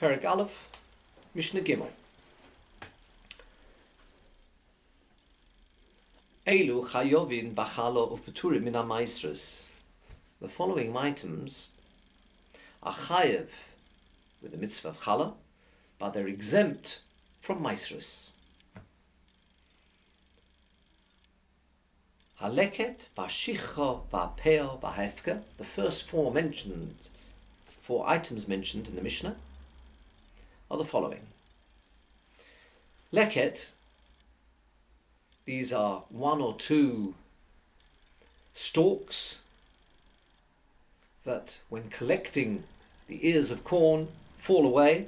Perek Aleph, Mishnah Gimel. Elu chayovin b'chala u'peturim min ha'maisros. The following items are chayev with the mitzvah of chala, but they're exempt from maisros. Haleket, v'ashicha, v'apeo, v'hefka. The first four items mentioned in the Mishnah are the following. Leket, these are one or two stalks that, when collecting the ears of corn, fall away.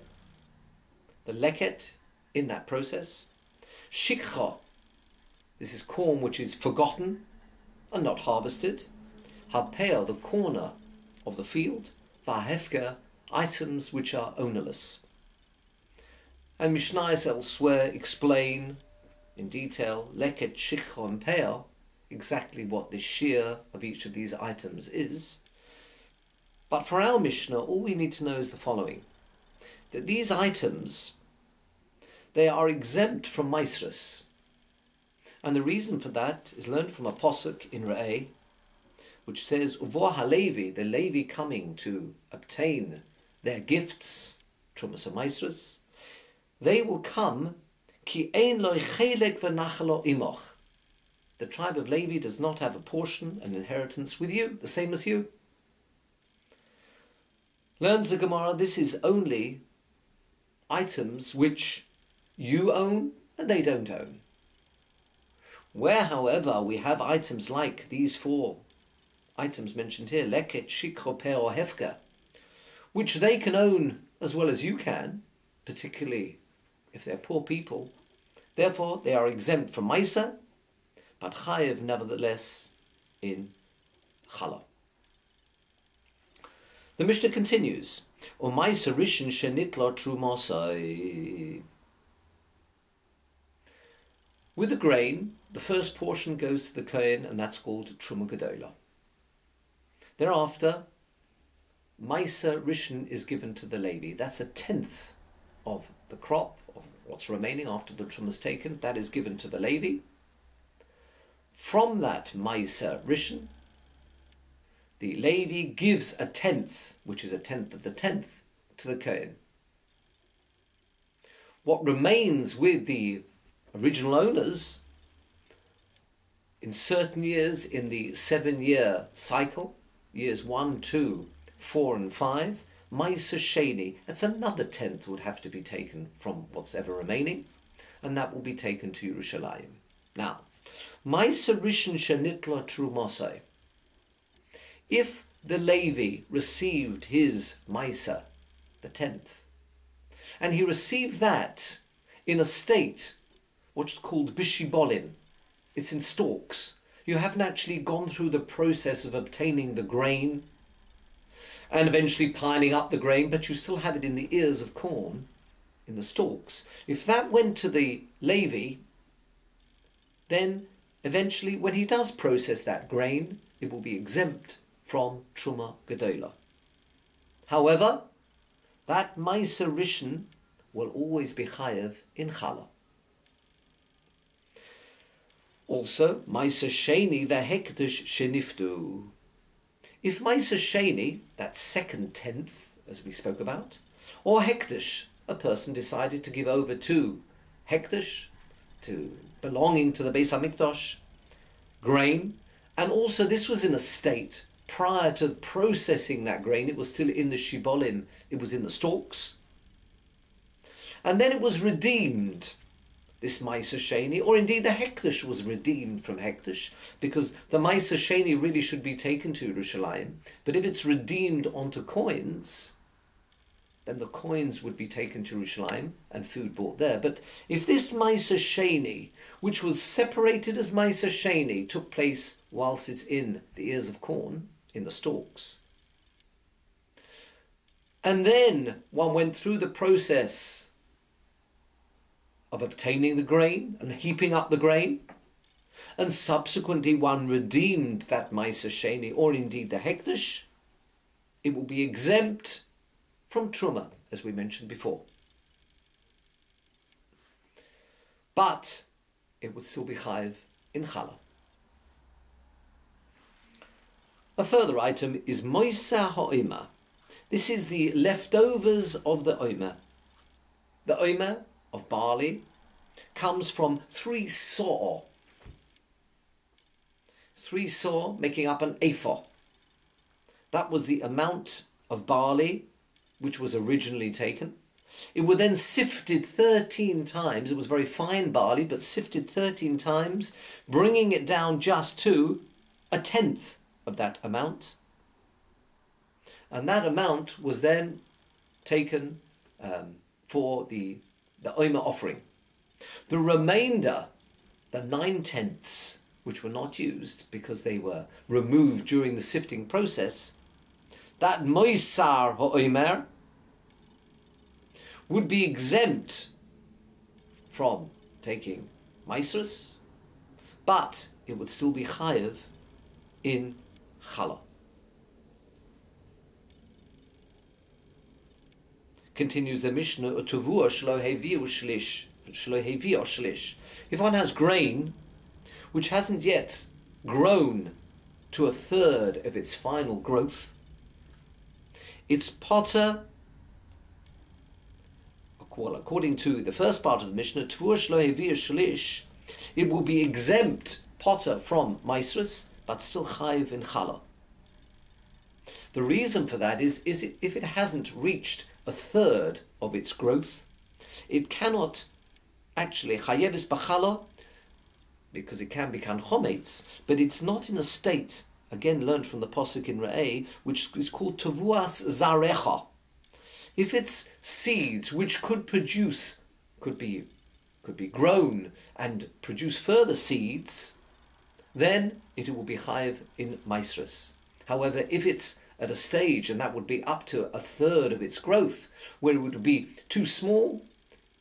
The leket in that process. Shikha, this is corn which is forgotten and not harvested. Hapeo, the corner of the field. Vahefka, items which are ownerless. And Mishnayos elsewhere explain in detail, leket, shikha and peo, exactly what the shear of each of these items is. But for our Mishnah, all we need to know is the following, that these items, they are exempt from maisros. And the reason for that is learned from a posuk in Re'eh, which says, Uvo HaLevi, the Levi coming to obtain their gifts, trumas and maisros, they will come, ki ein lo chelek v'nachalo imoch. The tribe of Levi does not have a portion, an inheritance with you, the same as you. Learns the Gemara, this is only items which you own and they don't own. Where, however, we have items like these four items mentioned here, leket, shikha, peo, or hefka, which they can own as well as you can, particularly if they're poor people, therefore they are exempt from maisa, but chayev nevertheless in chala. The Mishnah continues, O maisa rishon shenitla trumosai. With the grain, the first portion goes to the kohen, and that's called truma gedola. Thereafter, maisa rishon is given to the Levi. That's a tenth of the crop, of what's remaining after the truma is taken. That is given to the Levi. From that maisa rishon, the Levi gives a tenth, which is a tenth of the tenth, to the kohen. What remains with the original owners, in certain years in the 7-year cycle, years 1, 2, 4 and 5, Maisa Sheni, that's another tenth would have to be taken from what's ever remaining, and that will be taken to Yerushalayim. Now, Maisa Rishon Shenitla Trumosai. If the Levi received his Maisa, the tenth, and he received that in a state what's called bishibolim, it's in stalks. You haven't actually gone through the process of obtaining the grain and eventually piling up the grain, but you still have it in the ears of corn, in the stalks. If that went to the Levi, then eventually when he does process that grain, it will be exempt from Truma Gedola. However, that Maisa Rishon will always be chayev in Chala. Also, Maisa Sheni v'hekdesh sheniftu. If Maisa Sheni, that second tenth, as we spoke about, or hekdesh, a person decided to give over to hekdesh, to belonging to the Beis HaMikdash, grain, and also this was in a state prior to processing that grain, it was still in the shibolim, it was in the stalks, and then it was redeemed, this Maisa Sheni, or indeed the Hekdesh was redeemed from Hekdesh, because the Maisa Sheni really should be taken to Yerushalayim, but if it's redeemed onto coins, then the coins would be taken to Yerushalayim and food bought there. But if this Maisa Sheni, which was separated as Maisa Sheni, took place whilst it's in the ears of corn, in the stalks, and then one went through the process of obtaining the grain and heaping up the grain, and subsequently one redeemed that Maisa Sheni, or indeed the Hekdesh, it will be exempt from from Truma, as we mentioned before. But it would still be chayiv in challah. A further item is moisa ha'omer. This is the leftovers of the omer. The omer of barley comes from 3 saw. 3 saw making up an ephah. That was the amount of barley which was originally taken. It was then sifted 13 times. It was very fine barley, but sifted 13 times, bringing it down just to 1/10 of that amount. And that amount was then taken for the omer offering. The remainder, the 9/10, which were not used because they were removed during the sifting process, that moisar ha'omer would be exempt from taking maisrus, but it would still be chayiv in challah. Continues the Mishnah, if one has grain which hasn't yet grown to 1/3 of its final growth, its potter, well, according to the first part of the Mishnah, it will be exempt potter from maisrus, but still chayiv in challah. The reason for that is if it hasn't reached 1/3 of its growth, it cannot actually chayevis b'challah, because it can become chometz, but it's not in a state, again learned from the Pasuk in Re'eh, which is called tavuas zarecha. If it's seeds which could produce, could be grown and produce further seeds, then it will be chayiv in maisrus. However, if it's at a stage, and that would be up to 1/3 of its growth, where it would be too small,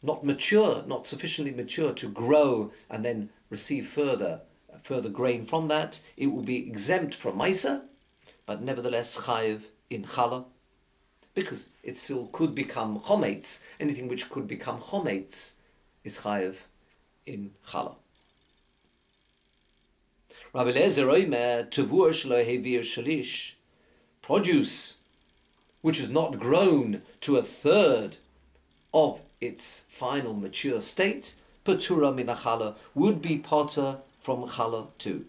not mature, not sufficiently mature to grow and then receive further grain from that, it will be exempt from maisa, but nevertheless chayiv in challah, because it still could become chometz. Anything which could become chometz is chayiv in challah. Rabbi Eliezer omer tavur shelo hevir shalish, produce which is not grown to 1/3 of its final mature state, patura min challah, would be potter from challah too.